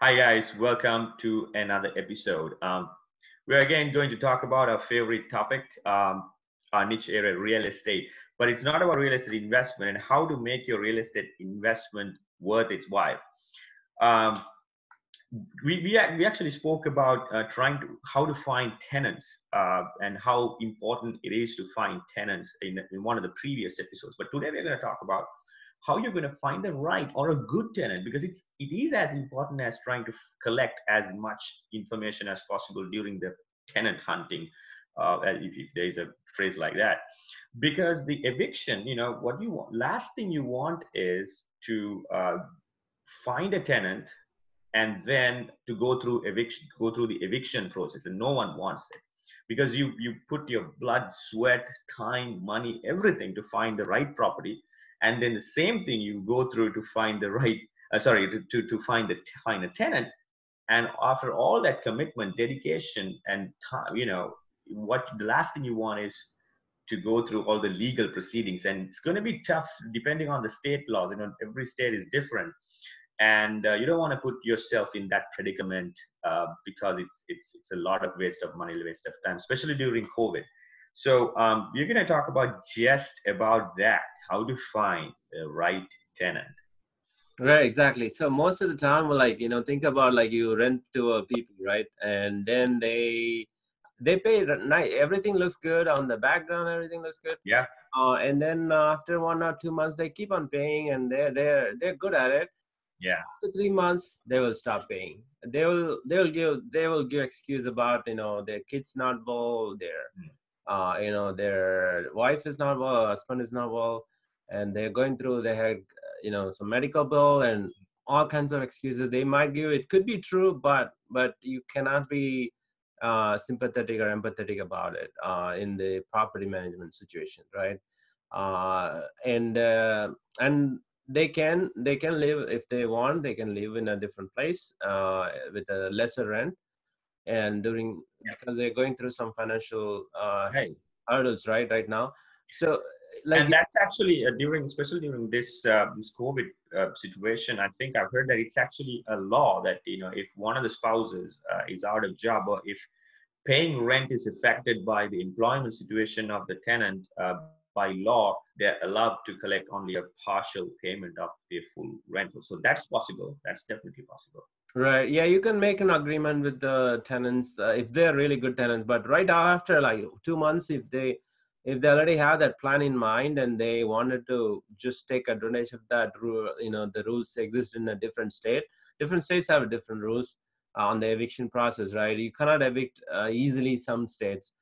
Hi guys, welcome to another episode. We're again going to talk about our favorite topic, our niche area, real estate. But it's not about real estate investment and how to make your real estate investment worth its while. Um, we actually spoke about trying to how to find tenants and how important it is to find tenants in one of the previous episodes. But today we're going to talk about how you're going to find the right or a good tenant, because it is as important as trying to collect as much information as possible during the tenant hunting, if there is a phrase like that. Because the eviction, what you want, last thing you want is to find a tenant and then to go through the eviction process, and no one wants it, because you put your blood, sweat, time, money, everything to find the right property, and then the same thing you go through to find the right to find a tenant. And after all that commitment, dedication, and time, what the last thing you want is to go through all the legal proceedings. And it's going to be tough depending on the state laws. Every state is different, and you don't want to put yourself in that predicament, because it's a lot of waste of money, waste of time, especially during COVID. So you're going to talk about just about that, how to find the right tenant. Right, exactly. So most of the time, like, think about like you rent to a people, right? And then they pay night. Everything looks good on the background. Everything looks good. Yeah, And then after 1 or 2 months, they keep on paying, and they're good at it. yeah. After 3 months, they will stop paying. They will give excuse about their kids not well, Mm. their wife is not well, husband is not well, and they're going through, they had some medical bill and all kinds of excuses they might give. It could be true, but you cannot be sympathetic or empathetic about it in the property management situation, right? And they can live, if they want, they can live in a different place with a lesser rent, and during, because they're going through some financial Hey, hurdles right now. So like, and that's actually during, especially during this COVID situation. I think I've heard that it's actually a law that if one of the spouses is out of job, or if paying rent is affected by the employment situation of the tenant, by law, they're allowed to collect only a partial payment of their full rental. So that's possible. That's definitely possible. right, yeah, you can make an agreement with the tenants if they're really good tenants, but right after like 2 months, if they already have that plan in mind and they wanted to just take advantage of that rule, the rules exist in a different states have different rules on the eviction process, right? You cannot evict easily some states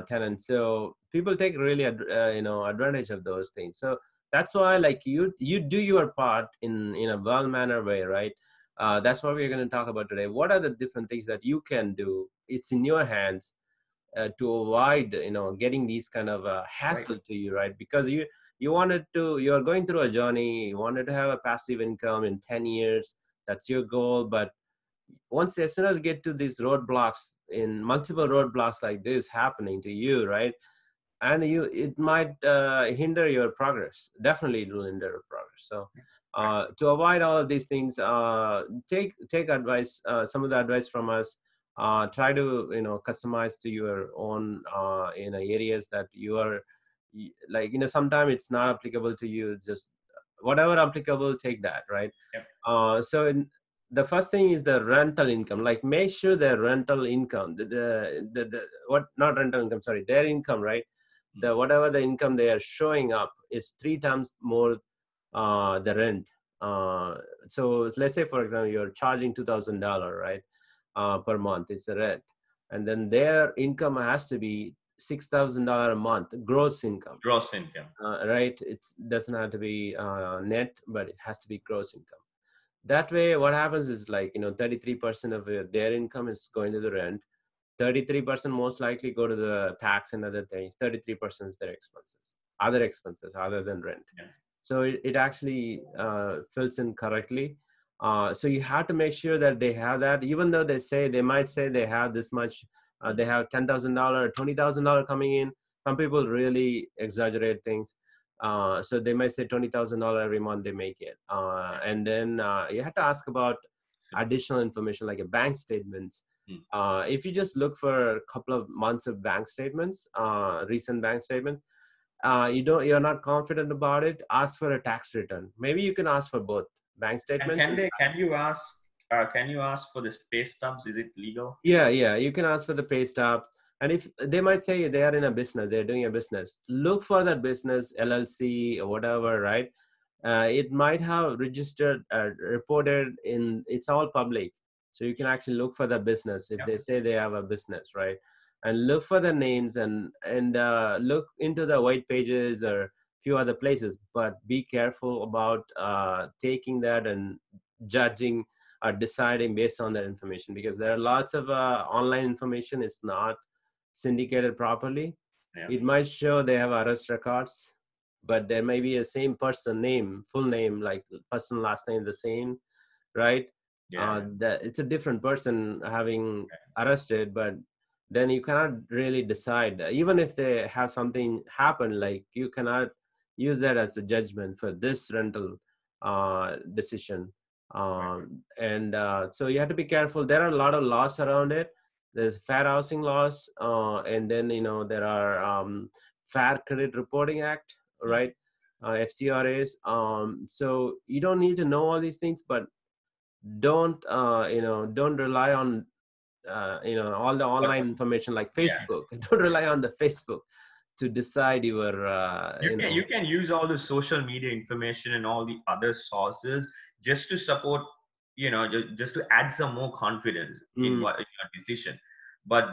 tenants, so people take really advantage of those things. So that's why, like, you do your part in a well mannered way, right? That's what we're going to talk about today. What are the different things that you can do? It's in your hands to avoid getting these kind of Right. hassle to you, right? Because you're going through a journey, you wanted to have a passive income in 10 years. That's your goal. But once, as soon as you get to these roadblocks, in multiple roadblocks like this happening to you, right? And it might hinder your progress. Definitely it will hinder your progress. So to avoid all of these things, take advice, some of the advice from us. Try to customize to your own areas that you are like, sometimes it's not applicable to you. Just whatever applicable, take that, right? Yep. The first thing is the rental income. Like, make sure the rental income, the what, not rental income, sorry, their income, right? The whatever the income they are showing up is 3 times more the rent. So let's say, for example, you're charging $2,000, right, per month is the rent, and then their income has to be $6,000 a month gross income. Gross income. Right, it doesn't have to be net, but it has to be gross income. That way, what happens is, like, 33% of their income is going to the rent. 33% most likely go to the tax and other things. 33% is their expenses, other expenses other than rent. Yeah. So it actually fills in correctly. So you have to make sure that they have that, even though they might say they have this much, they have $10,000, $20,000 coming in. Some people really exaggerate things. So they might say $20,000 every month they make it. And then you have to ask about, additional information like a bank statements. Hmm. If you just look for a couple of months of bank statements, recent bank statements, you're not confident about it, ask for a tax return. Maybe you can ask for both bank And statements and can you ask for the pay stubs? Is it legal? yeah, you can ask for the pay stub. And if they might say they are in a business, they're doing a business, look for that business LLC or whatever, right? It might have registered, reported in, it's all public. So you can actually look for the business if Yeah. they say they have a business, right? And look for the names and look into the white pages or few other places, but be careful about taking that and judging or deciding based on that information, because there are lots of online information is not syndicated properly. Yeah. It might show they have arrest records, but there may be a same person name, full name, like first and last name the same, right? Yeah. That it's a different person having arrested, but then you cannot really decide. Even if they have something happen, like you cannot use that as a judgment for this rental decision. And so you have to be careful. There are a lot of laws around it. There's fair housing laws, and then there are Fair Credit Reporting Act, right? FCRAs. So you don't need to know all these things, but don't rely on all the But online information like yeah, Facebook. Don't rely on the Facebook to decide your you can use all the social media information and all the other sources just to support, just to add some more confidence in mm, what in your decision. But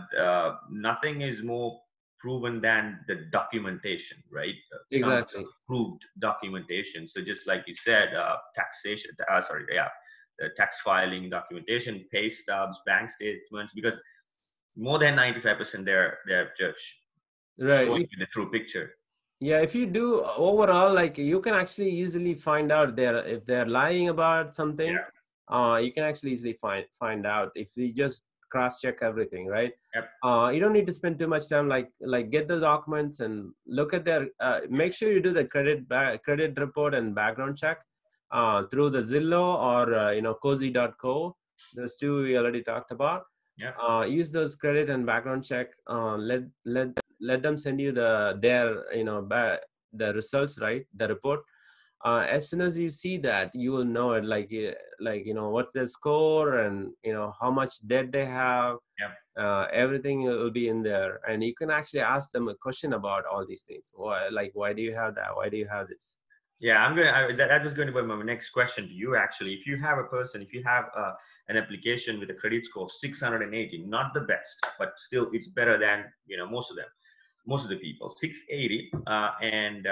nothing is more proven than the documentation, right? Some exactly. proved documentation. So just like you said, taxation, sorry, yeah, the tax filing documentation, pay stubs, bank statements, because more than 95% they're just showing Right. you the true picture. Yeah, if you do overall, like you can actually easily find out if they're lying about something. Yeah. You can actually easily find out if you just cross check everything, right? Yep. You don't need to spend too much time, like get the documents and look at their. Make sure you do the credit report and background check through the Zillow or cozy.co. Those two we already talked about. Yep. Use those credit and background check. Let them send you the results, right? The report. As soon as you see that, you will know it, what's their score and how much debt they have. Yep. Everything will be in there, and you can actually ask them a question about all these things. Why do you have that? Why do you have this? Yeah, that was going to be my next question to you. Actually, if you have an application with a credit score of 680, not the best, but still it's better than most of the people, 680, and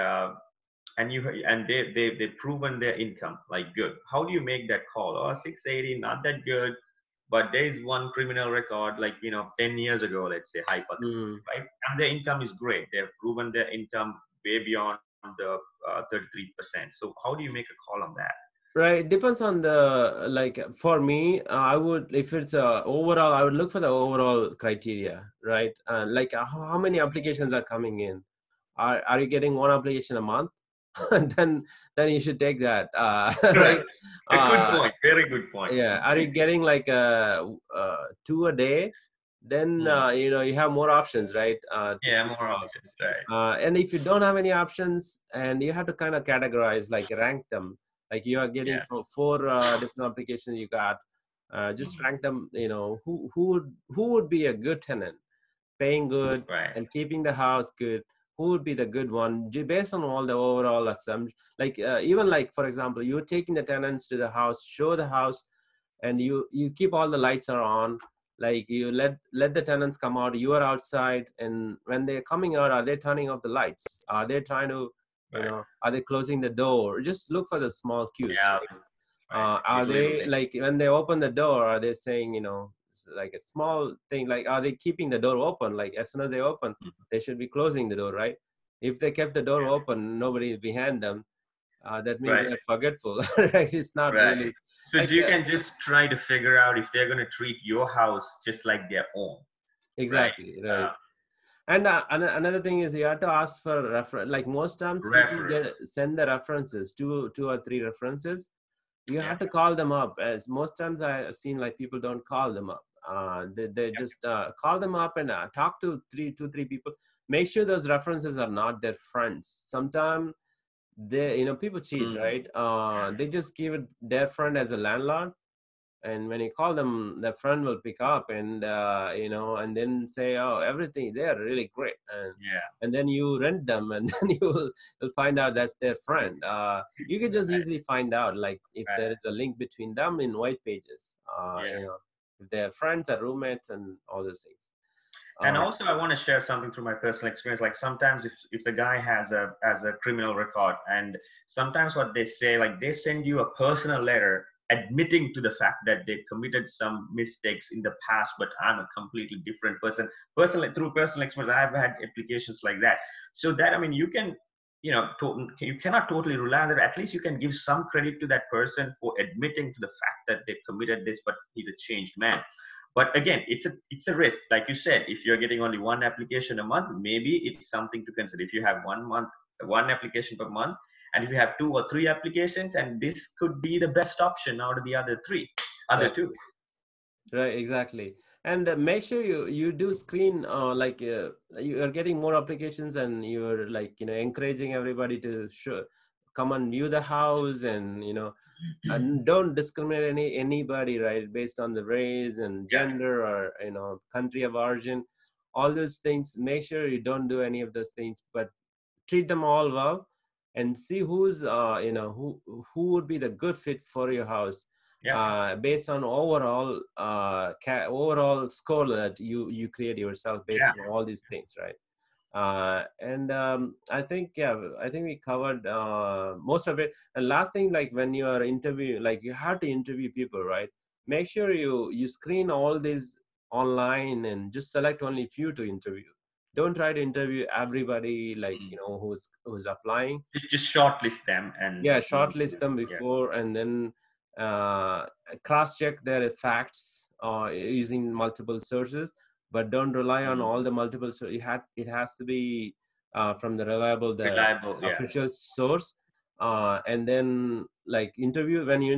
they've proven their income like good. How do you make that call? Oh, 680, not that good, but there is one criminal record, like 10 years ago, let's say, hypothetically, Mm. right? And their income is great. They've proven their income way beyond the 33%. So how do you make a call on that? Right, it depends on the, like for me, I would, if it's overall, I would look for the overall criteria, right? How many applications are coming in? Are you getting one application a month? then you should take that, right? Correct. A good Uh, point. Very good point. yeah, are you getting like two a day? Then Hmm. you have more options, right? To Yeah, choose more from. options, right? And if you don't have any options, and you have to kind of categorize, like rank them, like you are getting Yeah. four different applications you got, just Mhm. rank them. Who would be a good tenant, paying good Right. and keeping the house good? Who would be the good one based on all the overall assumptions? Like even like, for example, you're taking the tenants to the house, show the house, and you keep all the lights are on, like you let the tenants come out, you are outside, and when they're coming out, are they turning off the lights? Are they trying to, Right. are they closing the door? Just look for the small cues. Yeah. Like, Right. are Little they, things. like when they open the door, are they saying, like a small thing, like are they keeping the door open? Like as soon as they open, Mhm. they should be closing the door, right? If they kept the door open, nobody is behind them, that means Right. they're forgetful. Right? It's not Right. really So like you can just try to figure out if they're going to treat your house just like their own, right? exactly, right. Uh, And another thing is you have to ask for reference. Like most times, people Reference. send the references, two or three references. you Yeah. have to call them up. As most times I've seen like people don't call them up. They Yep. just call them up and talk to two, three people. Make sure those references are not their friends. Sometimes they, people cheat, Mm. right? They just give it their friend as a landlord, and when you call them, the friend will pick up and and then say, oh, everything, they are really great, Yeah. and then you rent them, and then you'll find out that's their friend. You can just Right. easily find out, like, if there Right. is a link between them in white pages, Yeah. if they're friends or roommates and all those things. And uh, also, I want to share something through my personal experience. Like sometimes, if the guy has a criminal record, and sometimes what they say, like they send you a personal letter admitting to the fact that they committed some mistakes in the past, but I'm a completely different person. Personally, through personal experience, I've had applications like that. So that, I mean, you can, you cannot totally rely on that. At least you can give some credit to that person for admitting to the fact that they committed this, but he's a changed man. But again, it's a risk. Like you said, if you're getting only one application a month, maybe it's something to consider. If you have one application per month, and if you have two or three applications, and this could be the best option out of the other right. two. Right, exactly. And make sure you do screen, like, you are getting more applications, and you're, like, encouraging everybody to come and view the house, and and don't discriminate anybody, right, based on the race and Yeah, gender, or country of origin, all those things. Make sure you don't do any of those things, but treat them all well, and see who's who would be the good fit for your house, yeah, based on overall overall score that you create yourself based yeah, on all these things, right? And I think, yeah, I think we covered most of it. And last thing, like, when you are interviewing, like, you have to interview people, right? Make sure you screen all these online, and just select only few to interview. Don't try to interview everybody, like, mm. who's applying. Just shortlist them and Yeah, see. shortlist them Yeah, before, and then uh, cross check their facts using multiple sources, but don't rely on mm. all the multiple. So it has to be from the reliable, the Reliable. Yeah, official source. And then, like, when you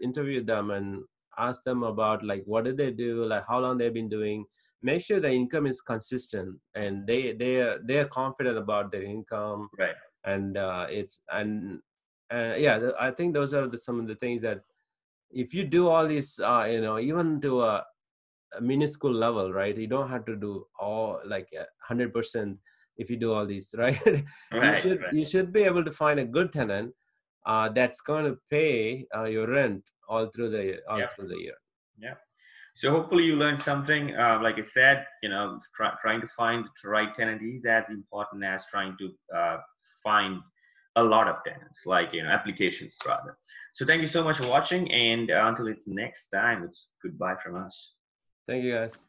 interview them, and ask them about, like, what did they do, like, how long they've been doing. Make sure the income is consistent, and they are confident about their income. right. And it's and yeah, I think those are some of the things that, if you do all these, even to a minuscule level, right, you don't have to do all, like, 100%. If you do all these, right, you Right, should right. you should be able to find a good tenant that's going to pay your rent all Yep, through the year. yep. So hopefully you learned something. Like I said, trying to find the right tenant is as important as trying to find a lot of tenants, like applications rather. So thank you so much for watching, and until it's next time, it's goodbye from us. Thank you, guys.